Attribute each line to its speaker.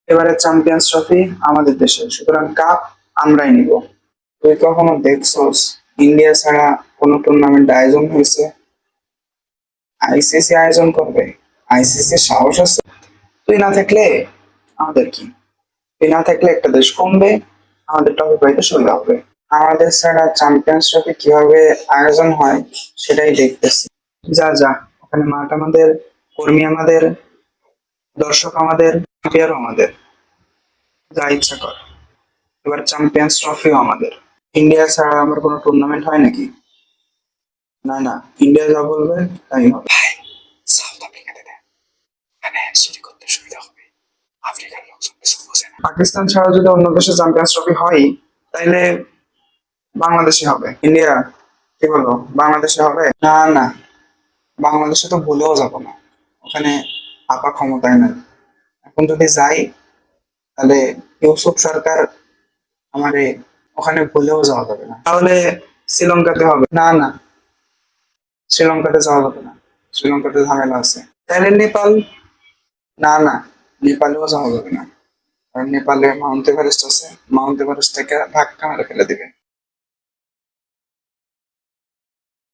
Speaker 1: এবারে champions trophy আমাদের দেশে, সুতরাং কাপ আমরাই নিব। তুই কখনো দেখছস ইন্ডিয়া ছাড়া কোনো টুর্নামেন্ট আয়োজন হয়েছে? আইসিসি আয়োজন করবে? আইসিসি সাহস আছে? তুই না থাকলে আমাদের কি? তুই না থাকলে একটা দেশ কমবে, আমাদের ট্রফি পাইতে সুবিধা হবে। আমাদের ছাড়া চ্যাম্পিয়ন্স ট্রফি কিভাবে আয়োজন হয় সেটাই দেখতেছি। যা যা, ওখানে মাঠ আমাদের, কর্মী আমাদের, দর্শক আমাদের, প্লেয়ারও আমাদের, যা ইচ্ছা কর। এবার চ্যাম্পিয়ন্স ট্রফিও আমাদের। ইন্ডিয়া ছাড়া আমার কোনো টুর্নামেন্ট হয় নাকি? না না, ইন্ডিয়া যা বলবে তাই হবে। সাউথ আফ্রিকাতে দেন, মানে সেটি করতে সুবিধা হবে। আফ্রিকার লোকজন কিছু বোঝে না। পাকিস্তান ছাড়া যদি অন্য দেশে চ্যাম্পিয়ন্স ট্রফি হয়, তাইলে বাংলাদেশে হবে। ইন্ডিয়া কি বলবো, বাংলাদেশে হবে? না না, বাংলাদেশে তো ভুলেও যাব না, ওখানে আপা ক্ষমতায় নাই। এখন যদি যাই, তাহলে ইউসুফ সরকার আমারে ওখানে ভুলেও যাওয়া যাবে না। তাহলে শ্রীলঙ্কাতে হবে? না না, শ্রীলঙ্কাতে যাওয়া যাবে না, শ্রীলঙ্কাতে ঝামেলা আছে। তাহলে নেপাল? না না, নেপালেও যাওয়া যাবে না, কারণ নেপালে মাউন্ট এভারেস্ট আছে, মাউন্ট এভারেস্ট থেকে ধাক্কা মেরে ফেলে দিবে।